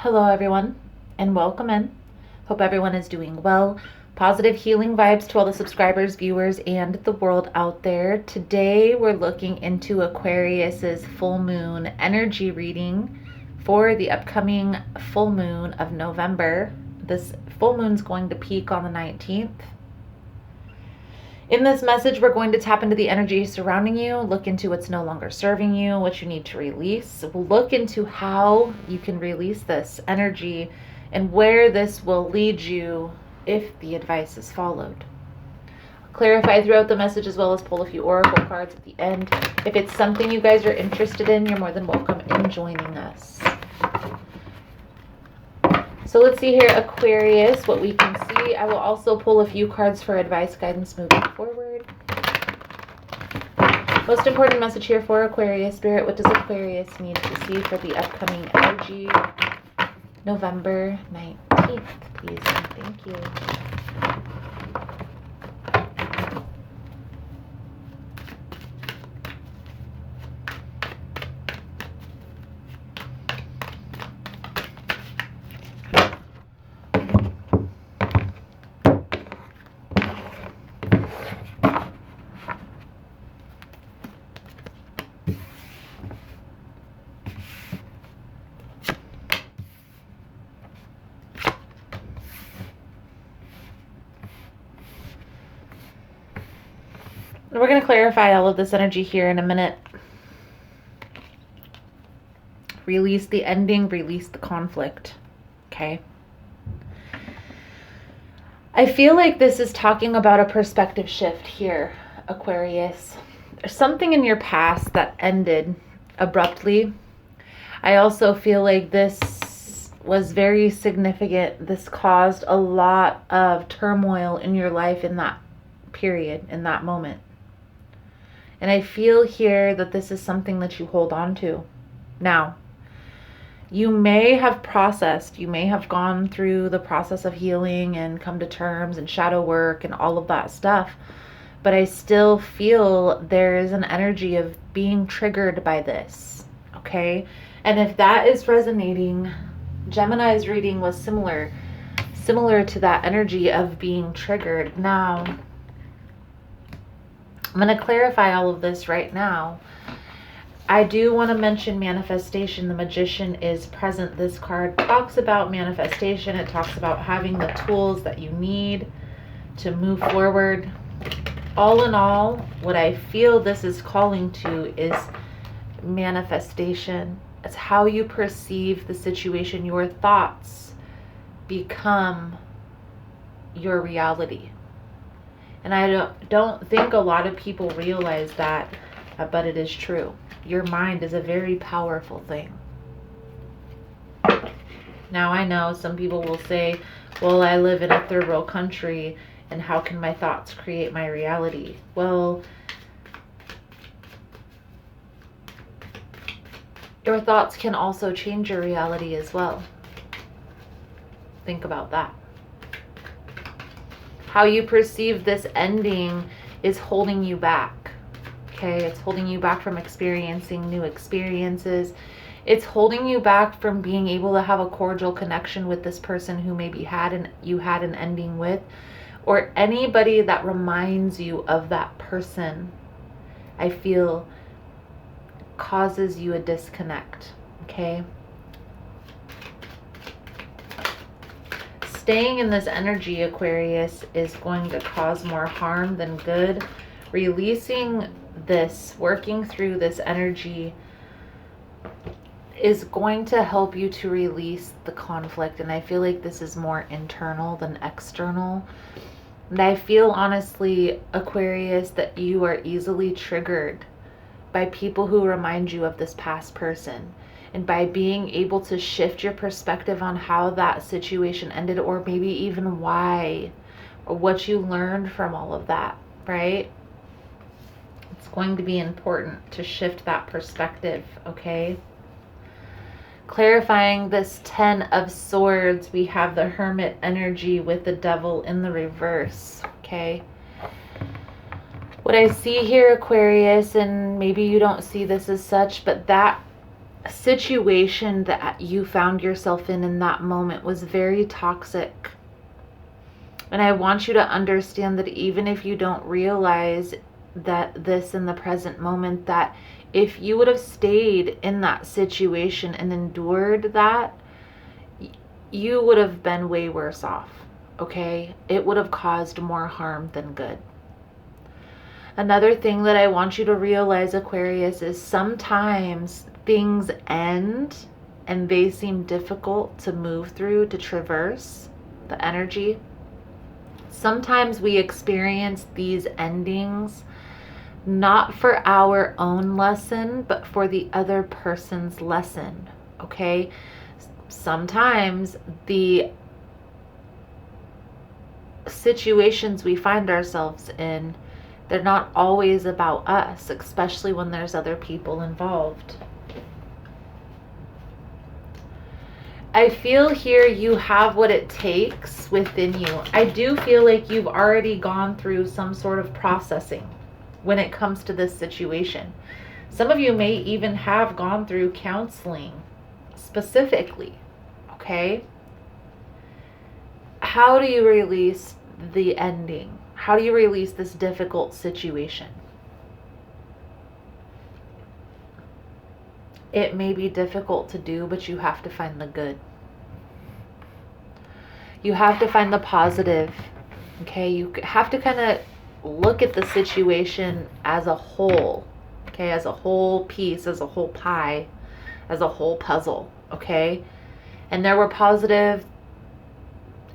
Hello, everyone, and welcome in. Hope everyone is doing well. Positive healing vibes to all the subscribers, viewers, and the world out there. Today, we're looking into Aquarius's full moon energy reading for the upcoming full moon of November. This full moon's going to peak on the 19th. In this message, we're going to tap into the energy surrounding you, look into what's no longer serving you, what you need to release. We'll look into how you can release this energy and where this will lead you if the advice is followed. I'll clarify throughout the message as well as pull a few oracle cards at the end. If it's something you guys are interested in, you're more than welcome in joining us. So let's see here, Aquarius, what we can see. I will also pull a few cards for advice, guidance moving forward. Most important message here for Aquarius, Spirit, what does Aquarius need to see for the upcoming energy, November 19th, please and thank you. We're going to clarify all of this energy here in a minute. Release the ending, release the conflict. Okay. I feel like this is talking about a perspective shift here, Aquarius. There's something in your past that ended abruptly. I also feel like this was very significant. This caused a lot of turmoil in your life in that period, in that moment. And I feel here that this is something that you hold on to. Now, you may have processed, you may have gone through the process of healing and come to terms and shadow work and all of that stuff, but I still feel there is an energy of being triggered by this, okay? And if that is resonating, Gemini's reading was similar to that energy of being triggered. Now, I'm going to clarify all of this right now. I do want to mention manifestation. The Magician is present. This card talks about manifestation. It talks about having the tools that you need to move forward. All in all, what I feel this is calling to is manifestation. It's how you perceive the situation. Your thoughts become your reality. And I don't think a lot of people realize that, but it is true. Your mind is a very powerful thing. Now, I know some people will say, well, I live in a third world country, and how can my thoughts create my reality? Well, your thoughts can also change your reality as well. Think about that. How you perceive this ending is holding you back, okay? It's holding you back from experiencing new experiences. It's holding you back from being able to have a cordial connection with this person who maybe you had an ending with, or anybody that reminds you of that person, I feel causes you a disconnect, okay? Staying in this energy, Aquarius, is going to cause more harm than good. Releasing this, working through this energy is going to help you to release the conflict. And I feel like this is more internal than external. And I feel honestly, Aquarius, that you are easily triggered by people who remind you of this past person. And by being able to shift your perspective on how that situation ended, or maybe even why, or what you learned from all of that, right? It's going to be important to shift that perspective, okay? Clarifying this 10 of Swords, we have the Hermit energy with the Devil in the reverse, okay? What I see here, Aquarius, and maybe you don't see this as such, but that situation that you found yourself in that moment was very toxic. And I want you to understand that even if you don't realize that this in the present moment, that if you would have stayed in that situation and endured that, you would have been way worse off, okay? It would have caused more harm than good. Another thing that I want you to realize, Aquarius, is sometimes things end and they seem difficult to move through, to traverse the energy. Sometimes we experience these endings not for our own lesson, but for the other person's lesson, okay? Sometimes the situations we find ourselves in, they're not always about us, especially when there's other people involved. I feel here you have what it takes within you. I do feel like you've already gone through some sort of processing when it comes to this situation. Some of you may even have gone through counseling specifically, okay? How do you release the ending? How do you release this difficult situation? It may be difficult to do, but you have to find the good. You have to find the positive, okay? You have to kind of look at the situation as a whole, okay? As a whole piece, as a whole pie, as a whole puzzle, okay? And there were positive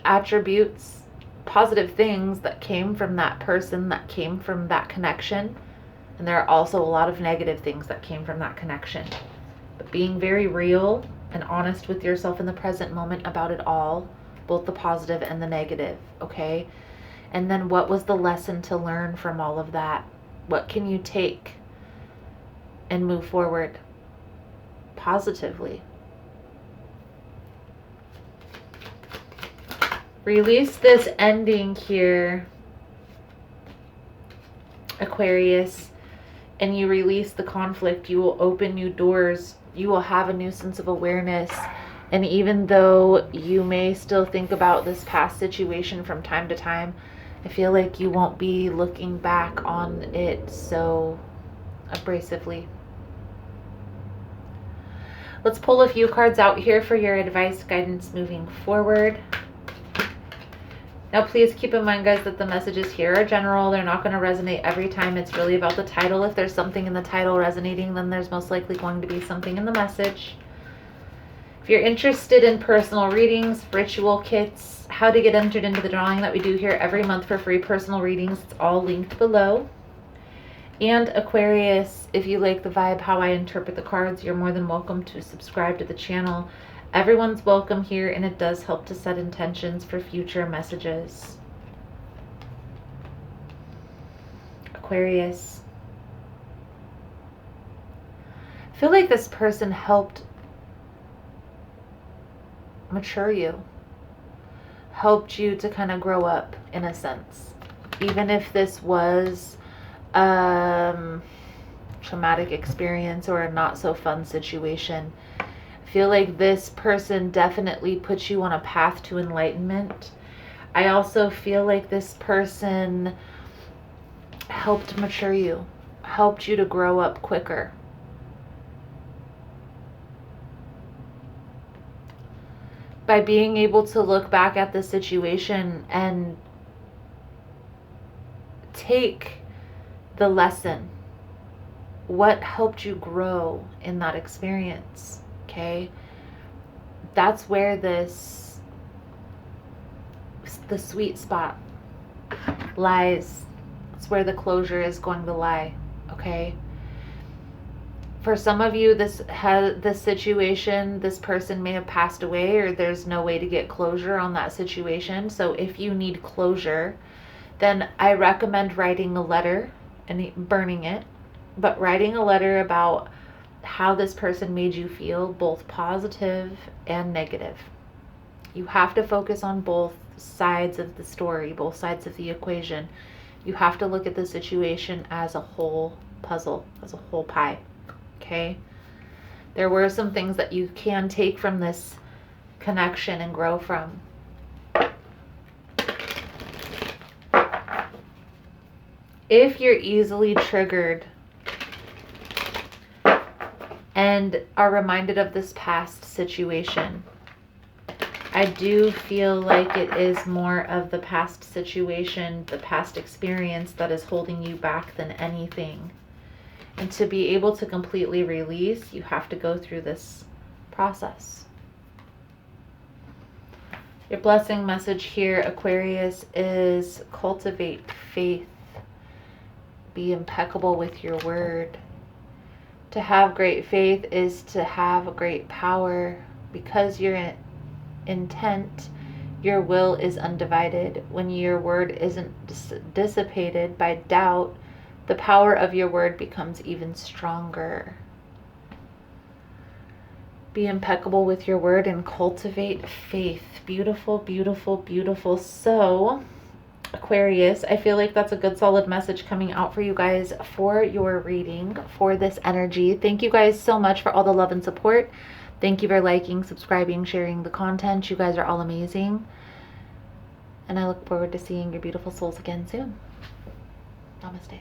attributes, positive things that came from that person, that came from that connection. And there are also a lot of negative things that came from that connection. But being very real and honest with yourself in the present moment about it all, both the positive and the negative, okay? And then what was the lesson to learn from all of that? What can you take and move forward positively? Release this ending here, Aquarius, and you release the conflict. You will open new doors. You will have a new sense of awareness. And even though you may still think about this past situation from time to time, I feel like you won't be looking back on it so abrasively. Let's pull a few cards out here for your advice, guidance moving forward. Now, please keep in mind, guys, that the messages here are general. They're not going to resonate every time. It's really about the title. If there's something in the title resonating, then there's most likely going to be something in the message. If you're interested in personal readings, ritual kits, how to get entered into the drawing that we do here every month for free personal readings, it's all linked below. And Aquarius, if you like the vibe, how I interpret the cards, you're more than welcome to subscribe to the channel. Everyone's welcome here, and it does help to set intentions for future messages. Aquarius, I feel like this person helped mature you, helped you to kind of grow up in a sense. Even if this was traumatic experience or a not so fun situation, I feel like this person definitely puts you on a path to enlightenment. I also feel like this person helped mature you, helped you to grow up quicker. By being able to look back at the situation and take the lesson, what helped you grow in that experience, okay? That's where the sweet spot lies. It's where the closure is going to lie, okay? For some of you, this situation, this person may have passed away, or there's no way to get closure on that situation. So if you need closure, then I recommend writing a letter and burning it, but writing a letter about how this person made you feel, both positive and negative. You have to focus on both sides of the story, both sides of the equation. You have to look at the situation as a whole puzzle, as a whole pie. Okay, There were some things that you can take from this connection and grow from. If you're easily triggered and are reminded of this past situation, I do feel like it is more of the past situation, the past experience that is holding you back than anything. And to be able to completely release, you have to go through this process. Your blessing message here, Aquarius, is cultivate faith. Be impeccable with your word. To have great faith is to have great power. Because your intent, your will is undivided. When your word isn't dissipated by doubt, the power of your word becomes even stronger. Be impeccable with your word and cultivate faith. Beautiful, beautiful, beautiful. So, Aquarius, I feel like that's a good solid message coming out for you guys for your reading, for this energy. Thank you guys so much for all the love and support. Thank you for liking, subscribing, sharing the content. You guys are all amazing. And I look forward to seeing your beautiful souls again soon. Namaste.